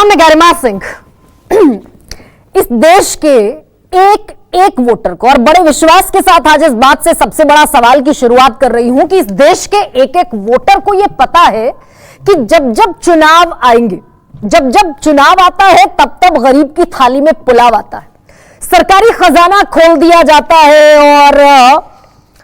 नाम है गरिमा सिंह। इस देश के एक एक वोटर को, और बड़े विश्वास के साथ आज इस बात से सबसे बड़ा सवाल की शुरुआत कर रही हूं कि इस देश के एक एक वोटर को यह पता है कि जब जब चुनाव आएंगे, जब जब चुनाव आता है तब तब गरीब की थाली में पुलाव आता है, सरकारी खजाना खोल दिया जाता है और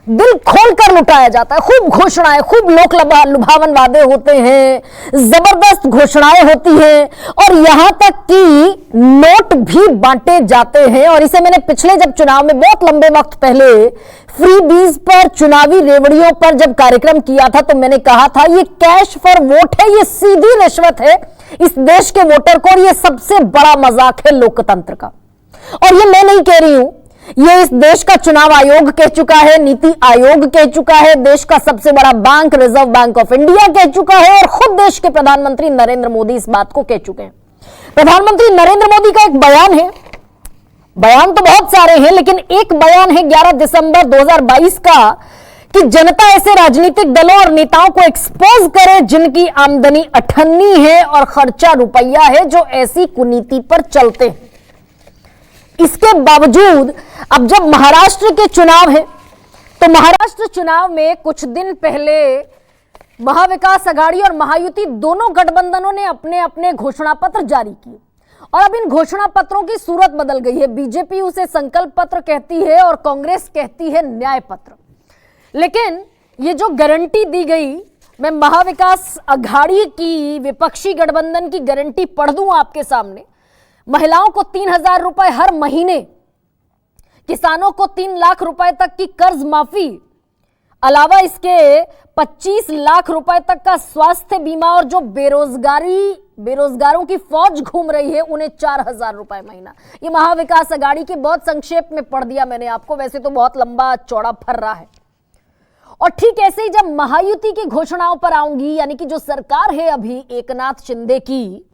दिल खोलकर लुटाया जाता है। खूब घोषणाएं, खूब लोक लुभावन वादे होते हैं, जबरदस्त घोषणाएं होती हैं और यहां तक कि नोट भी बांटे जाते हैं। और इसे मैंने पिछले जब चुनाव में बहुत लंबे वक्त पहले फ्री बीज पर, चुनावी रेवड़ियों पर जब कार्यक्रम किया था तो मैंने कहा था ये कैश फॉर वोट है, ये सीधी रिश्वत है इस देश के वोटर को, और ये सबसे बड़ा मजाक है लोकतंत्र का। और ये मैं नहीं कह रही हूं, ये इस देश का चुनाव आयोग कह चुका है, नीति आयोग कह चुका है, देश का सबसे बड़ा bank reserve bank of India कह चुका है और खुद देश के प्रधानमंत्री नरेंद्र मोदी इस बात को कह चुके हैं। प्रधानमंत्री नरेंद्र मोदी का एक बयान है, बयान तो बहुत सारे हैं लेकिन एक बयान है 11 दिसंबर 2022 का कि जनता ऐसे राजनीतिक दलों और नेताओं को एक्सपोज करे जिनकी आमदनी अठन्नी है और खर्चा रुपया है, जो ऐसी कुनीति पर चलते हैं। इसके बावजूद अब जब महाराष्ट्र के चुनाव है तो महाराष्ट्र चुनाव में कुछ दिन पहले महाविकास आघाड़ी और महायुति दोनों गठबंधनों ने अपने अपने घोषणा पत्र जारी किए और अब इन घोषणा पत्रों की सूरत बदल गई है। बीजेपी उसे संकल्प पत्र कहती है और कांग्रेस कहती है न्याय पत्र। लेकिन ये जो गारंटी दी गई, मैं महाविकास आघाड़ी की विपक्षी गठबंधन की गारंटी पढ़ दूं आपके सामने। महिलाओं को 3,000 रुपए हर महीने, किसानों को 3 लाख रुपए तक की कर्ज माफी, अलावा इसके 25 लाख रुपए तक का स्वास्थ्य बीमा और जो बेरोजगारों की फौज घूम रही है उन्हें 4,000 रुपए महीना। ये महाविकास आघाड़ी की बहुत संक्षेप में पढ़ दिया मैंने आपको, वैसे तो बहुत लंबा चौड़ा फर्रा है। और ठीक ऐसे ही जब महायुति की घोषणाओं पर आऊंगी, यानी कि जो सरकार है अभी एकनाथ शिंदे की,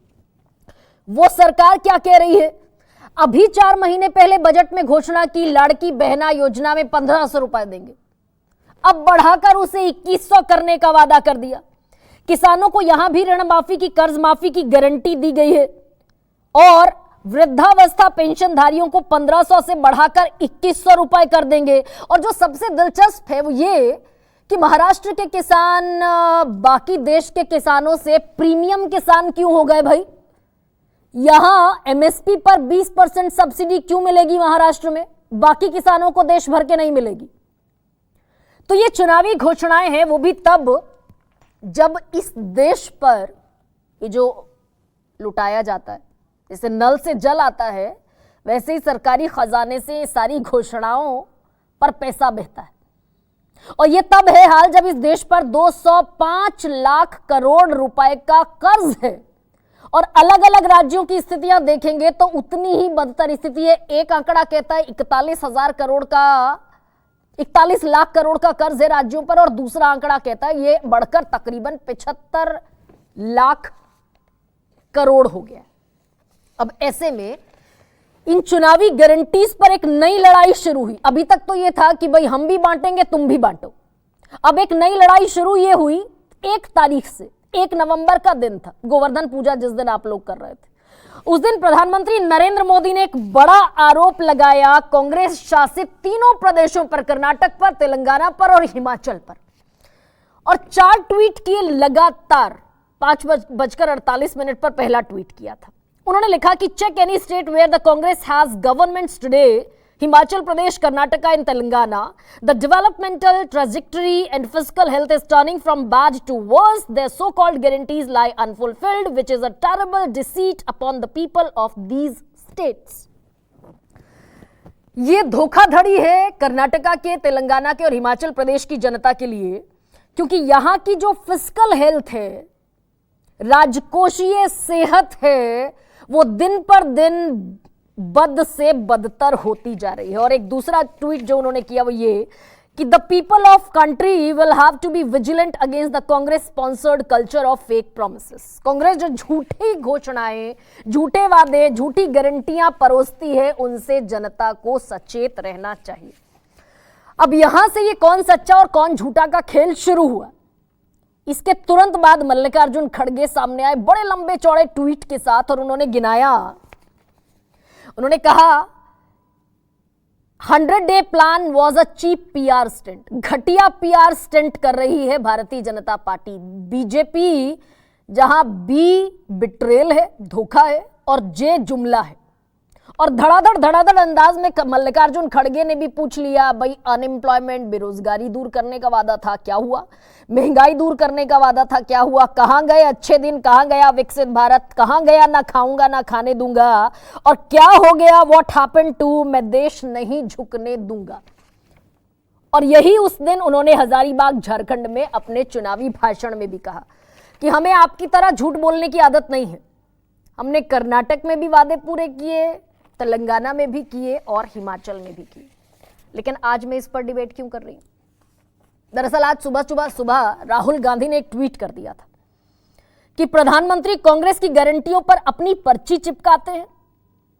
वो सरकार क्या कह रही है। अभी 4 महीने पहले बजट में घोषणा की लाड़की बहना योजना में 1,500 रुपए देंगे, अब बढ़ाकर उसे 2,100 करने का वादा कर दिया। किसानों को यहां भी ऋण माफी की, कर्ज माफी की गारंटी दी गई है और वृद्धावस्था पेंशनधारियों को 1,500 से बढ़ाकर 2,100 रुपए कर देंगे। और जो सबसे दिलचस्प है वो ये कि महाराष्ट्र के किसान बाकी देश के किसानों से प्रीमियम किसान क्यों हो गए भाई। यहां एमएसपी पर 20% सब्सिडी क्यों मिलेगी महाराष्ट्र में, बाकी किसानों को देश भर के नहीं मिलेगी। तो ये चुनावी घोषणाएं हैं, वो भी तब जब इस देश पर ये जो लुटाया जाता है, जैसे नल से जल आता है वैसे ही सरकारी खजाने से सारी घोषणाओं पर पैसा बहता है। और ये तब है हाल जब इस देश पर 205 लाख करोड़ रुपए का कर्ज है और अलग अलग राज्यों की स्थितियां देखेंगे तो उतनी ही बदतर स्थिति है। एक आंकड़ा कहता है 41 लाख करोड़ का कर्ज है राज्यों पर और दूसरा आंकड़ा कहता है ये बढ़कर तकरीबन 75 लाख करोड़ हो गया। अब ऐसे में इन चुनावी गारंटीज पर एक नई लड़ाई शुरू हुई। अभी तक तो ये था कि भाई हम भी बांटेंगे तुम भी बांटो। अब एक नई लड़ाई शुरू ये हुई 1 तारीख से। 1 नवंबर का दिन था, गोवर्धन पूजा जिस दिन आप लोग कर रहे थे, उस दिन प्रधानमंत्री नरेंद्र मोदी ने एक बड़ा आरोप लगाया कांग्रेस शासित तीनों प्रदेशों पर, कर्नाटक पर, तेलंगाना पर और हिमाचल पर, और 4 ट्वीट किए लगातार। 5:48 पर पहला ट्वीट किया था। उन्होंने लिखा कि check any state where the Congress has governments today, Himachal Pradesh, Karnataka and Telangana, the developmental trajectory and fiscal health is turning from bad to worse. Their so-called guarantees lie unfulfilled, which is a terrible deceit upon the people of these states. ये धोखाधड़ी है कर्नाटका के, तेलंगाना के और हिमाचल प्रदेश की जनता के लिए, क्योंकि यहां की जो फिस्कल हेल्थ है, राजकोषीय सेहत है, वो दिन पर दिन बद से बदतर होती जा रही है। और एक दूसरा ट्वीट जो उन्होंने किया वो ये कि the people of country will have to be vigilant against the Congress sponsored culture of fake promises. Congress जो झूठी घोषणाएं, झूठे वादे, झूठी गारंटियां परोसती है, उनसे जनता को सचेत रहना चाहिए। अब यहां से ये कौन सच्चा और कौन झूठा का खेल शुरू हुआ। इसके तुरंत बाद मल्लिकार्जुन खड़गे सामने आए बड़े लंबे चौड़े ट्वीट के साथ और उन्होंने गिनाया, उन्होंने कहा 100-day plan was a cheap PR stunt. घटिया पीआर स्टंट कर रही है भारतीय जनता पार्टी। बीजेपी जहां बी बिट्रेल है, धोखा है, और जे जुमला है। और धड़ाधड़ अंदाज में मल्लिकार्जुन खड़गे ने भी पूछ लिया, भाई अनएम्प्लॉयमेंट, बेरोजगारी दूर करने का वादा था, क्या हुआ? महंगाई दूर करने का वादा था, क्या हुआ? कहां गए अच्छे दिन, कहां गया विकसित भारत, कहां गया ना खाऊंगा ना खाने दूंगा, और क्या हो गया व्हाट हैपेंड टू मैं देश नहीं झुकने दूंगा। और यही उस दिन उन्होंने हजारीबाग झारखंड में अपने चुनावी भाषण में भी कहा कि हमें आपकी तरह झूठ बोलने की आदत नहीं है। हमने कर्नाटक में भी वादे पूरे किए, तेलंगाना में भी किए और हिमाचल में भी किए। लेकिन आज मैं इस पर डिबेट क्यों कर रही हूं? दरअसल आज सुबह राहुल गांधी ने एक ट्वीट कर दिया था कि प्रधानमंत्री कांग्रेस की गारंटियों पर अपनी पर्ची चिपकाते हैं,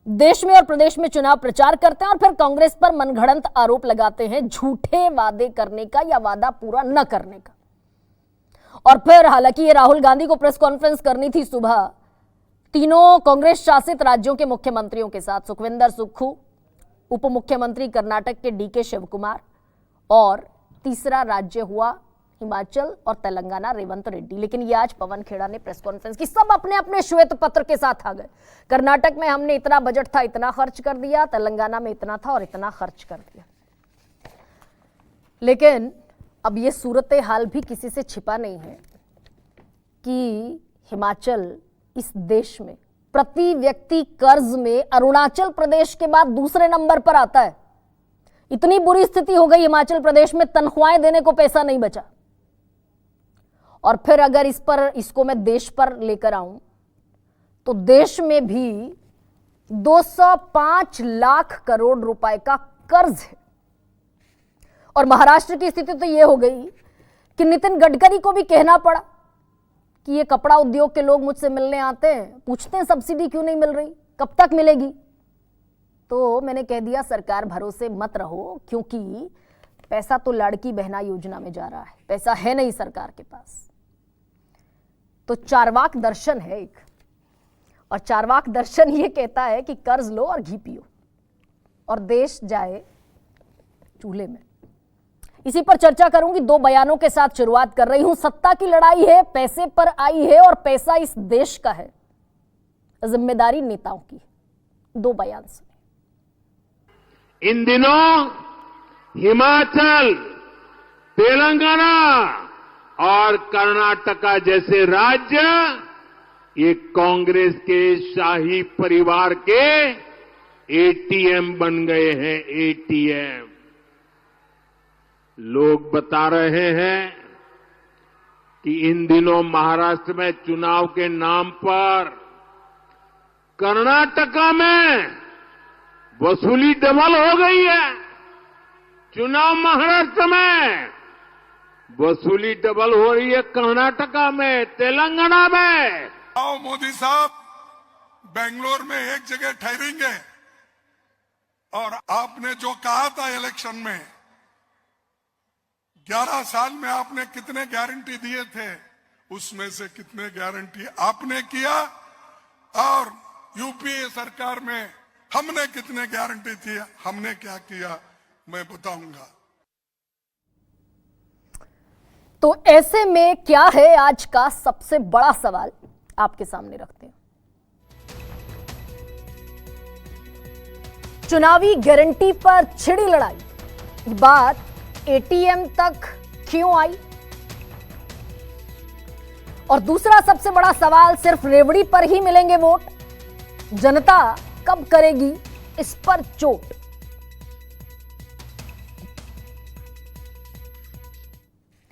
देश में और प्रदेश में चुनाव प्रचार करते हैं और फिर कांग्रेस पर मनगढ़ंत आरोप लगाते हैं झूठे वादे करने का या वादा पूरा न करने का। और फिर हालांकि ये राहुल गांधी को प्रेस कॉन्फ्रेंस करनी थी सुबह तीनों कांग्रेस शासित राज्यों के मुख्यमंत्रियों के साथ, सुखविंदर सुक्खू, उप मुख्यमंत्री कर्नाटक के डीके शिवकुमार, और तीसरा राज्य हुआ हिमाचल और तेलंगाना रेवंत रेड्डी। लेकिन ये आज पवन खेड़ा ने प्रेस कॉन्फ्रेंस की, सब अपने अपने श्वेत पत्र के साथ आ गए। कर्नाटक में हमने इतना बजट था, इतना खर्च कर दिया, तेलंगाना में इतना था और इतना खर्च कर दिया। लेकिन अब ये सूरत हाल भी किसी से छिपा नहीं है कि हिमाचल इस देश में प्रति व्यक्ति कर्ज में अरुणाचल प्रदेश के बाद दूसरे नंबर पर आता है। इतनी बुरी स्थिति हो गई हिमाचल प्रदेश में, तनख्वाहें देने को पैसा नहीं बचा। और फिर अगर इसको मैं देश पर लेकर आऊं तो देश में भी 205 लाख करोड़ रुपए का कर्ज है। और महाराष्ट्र की स्थिति तो यह हो गई कि नितिन गडकरी को भी कहना पड़ा कि ये कपड़ा उद्योग के लोग मुझसे मिलने आते हैं, पूछते हैं सब्सिडी क्यों नहीं मिल रही, कब तक मिलेगी? तो मैंने कह दिया सरकार भरोसे मत रहो, क्योंकि पैसा तो लड़की बहना योजना में जा रहा है, पैसा है नहीं सरकार के पास। तो चारवाक दर्शन है एक, और चारवाक दर्शन ये कहता है कि कर्ज लो और घी पियो और देश जाए चूल्हे में। इसी पर चर्चा करूंगी, दो बयानों के साथ शुरुआत कर रही हूं। सत्ता की लड़ाई है, पैसे पर आई है और पैसा इस देश का है, जिम्मेदारी नेताओं की। दो बयान सुनिए। इन दिनों हिमाचल, तेलंगाना और कर्नाटका जैसे राज्य ये कांग्रेस के शाही परिवार के एटीएम बन गए हैं, एटीएम। लोग बता रहे हैं कि इन दिनों महाराष्ट्र में चुनाव के नाम पर कर्नाटका में वसूली डबल हो गई है। चुनाव महाराष्ट्र में, वसूली डबल हो रही है कर्नाटका में, तेलंगाना में। आओ मोदी साहब बेंगलोर में एक जगह ठहरेंगे और आपने जो कहा था इलेक्शन में 11 साल में आपने कितने गारंटी दिए थे, उसमें से कितने गारंटी आपने किया और यूपीए सरकार में हमने कितने गारंटी थी, हमने क्या किया मैं बताऊंगा। तो ऐसे में क्या है आज का सबसे बड़ा सवाल, आपके सामने रखते हैं। चुनावी गारंटी पर छिड़ी लड़ाई, बात एटीएम तक क्यों आई? और दूसरा सबसे बड़ा सवाल, सिर्फ रेवड़ी पर ही मिलेंगे वोट, जनता कब करेगी इस पर चोट?